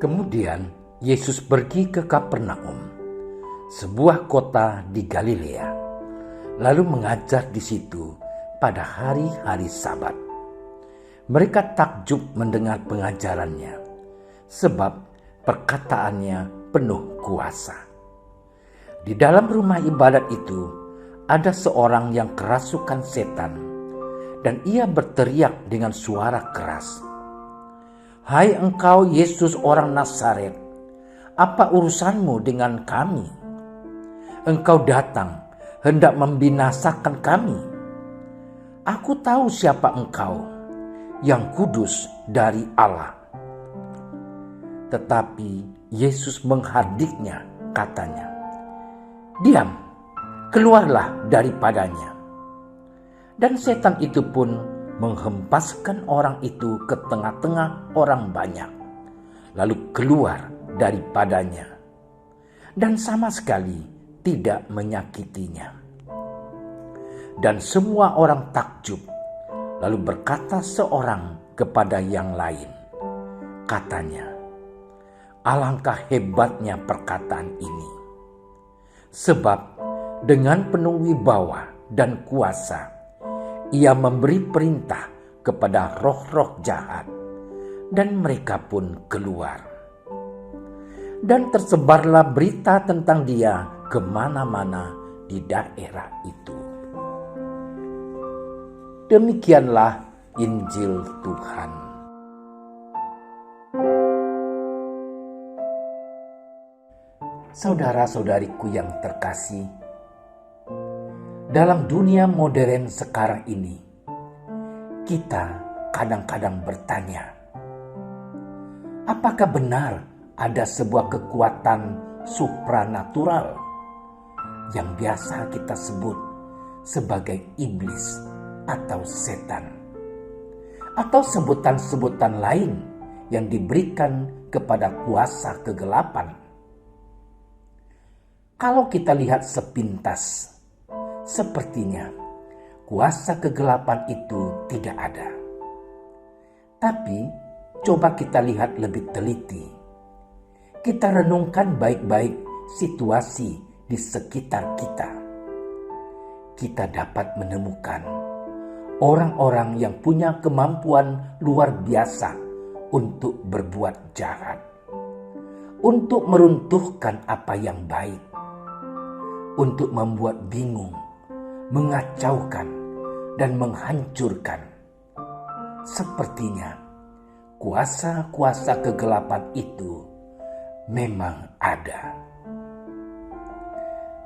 Kemudian Yesus pergi ke Kapernaum, sebuah kota di Galilea, lalu mengajar di situ pada hari-hari Sabat. Mereka takjub mendengar pengajarannya, sebab perkataannya penuh kuasa. Di dalam rumah ibadat itu ada seorang yang kerasukan setan, dan ia berteriak dengan suara keras, "Hai engkau Yesus orang Nazaret, apa urusanmu dengan kami? Engkau datang hendak membinasakan kami. Aku tahu siapa engkau, yang kudus dari Allah." Tetapi Yesus menghardiknya, katanya, "Diam, keluarlah daripadanya." Dan setan itu pun menghempaskan orang itu ke tengah-tengah orang banyak, lalu keluar daripadanya, dan sama sekali tidak menyakitinya. Dan semua orang takjub, lalu berkata seorang kepada yang lain, katanya, "Alangkah hebatnya perkataan ini, sebab dengan penuh wibawa dan kuasa ia memberi perintah kepada roh-roh jahat, dan mereka pun keluar." Dan tersebarlah berita tentang dia kemana-mana di daerah itu. Demikianlah Injil Tuhan. Saudara-saudariku yang terkasih, dalam dunia modern sekarang ini, kita kadang-kadang bertanya, apakah benar ada sebuah kekuatan supranatural yang biasa kita sebut sebagai iblis atau setan, atau sebutan-sebutan lain yang diberikan kepada kuasa kegelapan? Kalau kita lihat sepintas, sepertinya kuasa kegelapan itu tidak ada. Tapi coba kita lihat lebih teliti. Kita renungkan baik-baik situasi di sekitar kita. Kita dapat menemukan orang-orang yang punya kemampuan luar biasa untuk berbuat jahat, untuk meruntuhkan apa yang baik, untuk membuat bingung, mengacaukan, dan menghancurkan. Sepertinya kuasa-kuasa kegelapan itu memang ada.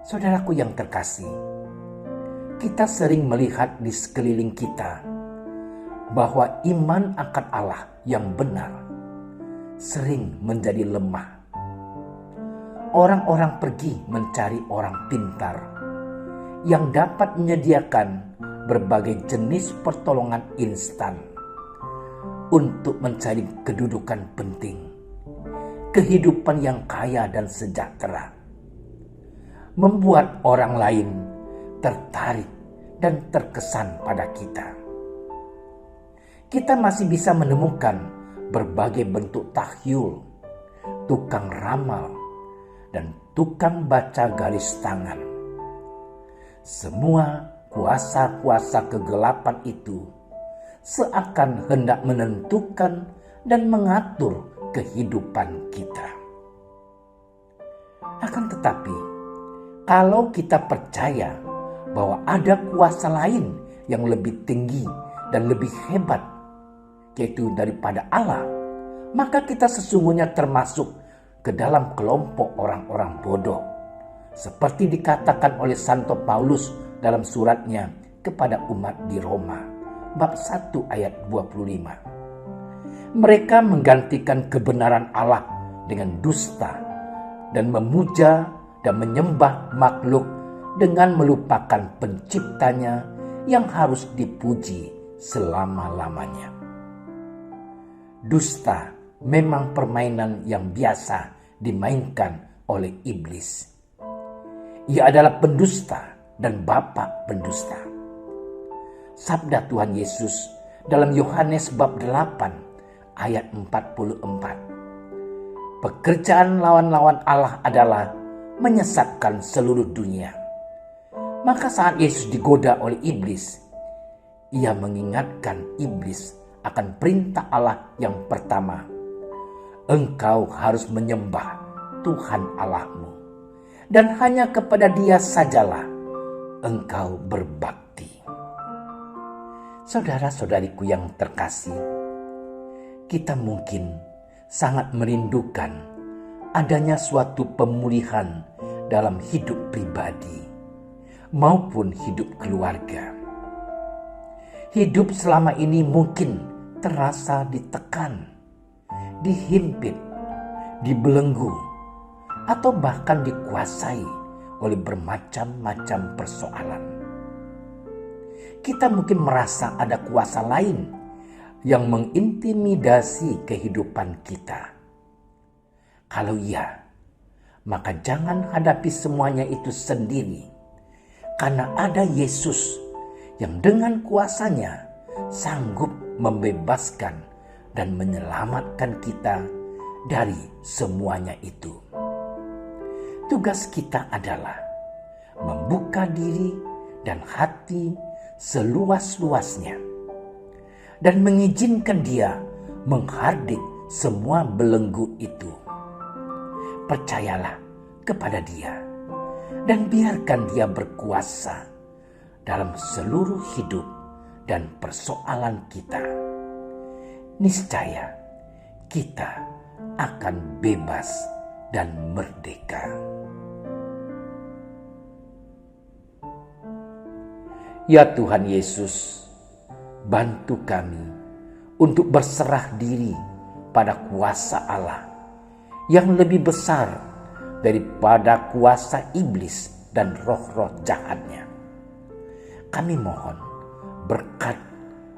Saudaraku yang terkasih, kita sering melihat di sekeliling kita bahwa iman akan Allah yang benar sering menjadi lemah. Orang-orang pergi mencari orang pintar yang dapat menyediakan berbagai jenis pertolongan instan untuk mencari kedudukan penting, kehidupan yang kaya dan sejahtera, membuat orang lain tertarik dan terkesan pada kita. Kita masih bisa menemukan berbagai bentuk tahyul, tukang ramal, dan tukang baca garis tangan. Semua kuasa-kuasa kegelapan itu seakan hendak menentukan dan mengatur kehidupan kita. Akan tetapi, kalau kita percaya bahwa ada kuasa lain yang lebih tinggi dan lebih hebat, yaitu daripada Allah, maka kita sesungguhnya termasuk ke dalam kelompok orang-orang bodoh, seperti dikatakan oleh Santo Paulus dalam suratnya kepada umat di Roma, bab 1 ayat 25. Mereka menggantikan kebenaran Allah dengan dusta dan memuja dan menyembah makhluk dengan melupakan penciptanya yang harus dipuji selama-lamanya. Dusta memang permainan yang biasa dimainkan oleh iblis. Ia adalah pendusta dan bapa pendusta. Sabda Tuhan Yesus dalam Yohanes bab 8 ayat 44. Pekerjaan lawan-lawan Allah adalah menyesatkan seluruh dunia. Maka saat Yesus digoda oleh iblis, ia mengingatkan iblis akan perintah Allah yang pertama. Engkau harus menyembah Tuhan Allahmu, dan hanya kepada Dia sajalah engkau berbakti. Saudara-saudariku yang terkasih, kita mungkin sangat merindukan adanya suatu pemulihan dalam hidup pribadi maupun hidup keluarga. Hidup selama ini mungkin terasa ditekan, dihimpit, dibelenggu, atau bahkan dikuasai oleh bermacam-macam persoalan. Kita mungkin merasa ada kuasa lain yang mengintimidasi kehidupan kita. Kalau iya, maka jangan hadapi semuanya itu sendiri, karena ada Yesus yang dengan kuasanya sanggup membebaskan dan menyelamatkan kita dari semuanya itu. Tugas kita adalah membuka diri dan hati seluas-luasnya dan mengizinkan Dia menghardik semua belenggu itu. Percayalah kepada Dia dan biarkan Dia berkuasa dalam seluruh hidup dan persoalan kita. Niscaya kita akan bebas dan merdeka. Ya Tuhan Yesus, bantu kami untuk berserah diri pada kuasa Allah yang lebih besar daripada kuasa iblis dan roh-roh jahatnya. Kami mohon berkat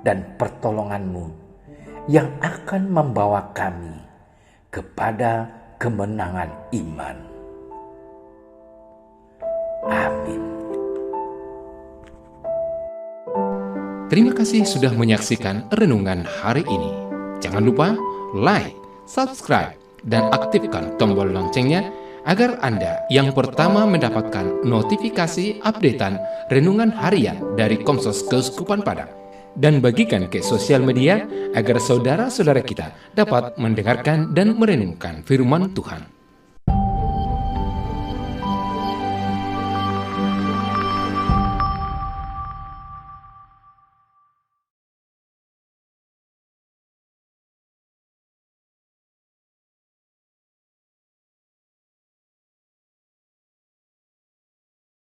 dan pertolongan-Mu yang akan membawa kami kepada kemenangan iman. Amin. Terima kasih sudah menyaksikan renungan hari ini. Jangan lupa like, subscribe, dan aktifkan tombol loncengnya agar Anda yang pertama mendapatkan notifikasi updatean renungan harian dari Komsos Keuskupan Padang, dan bagikan ke sosial media agar saudara-saudara kita dapat mendengarkan dan merenungkan firman Tuhan.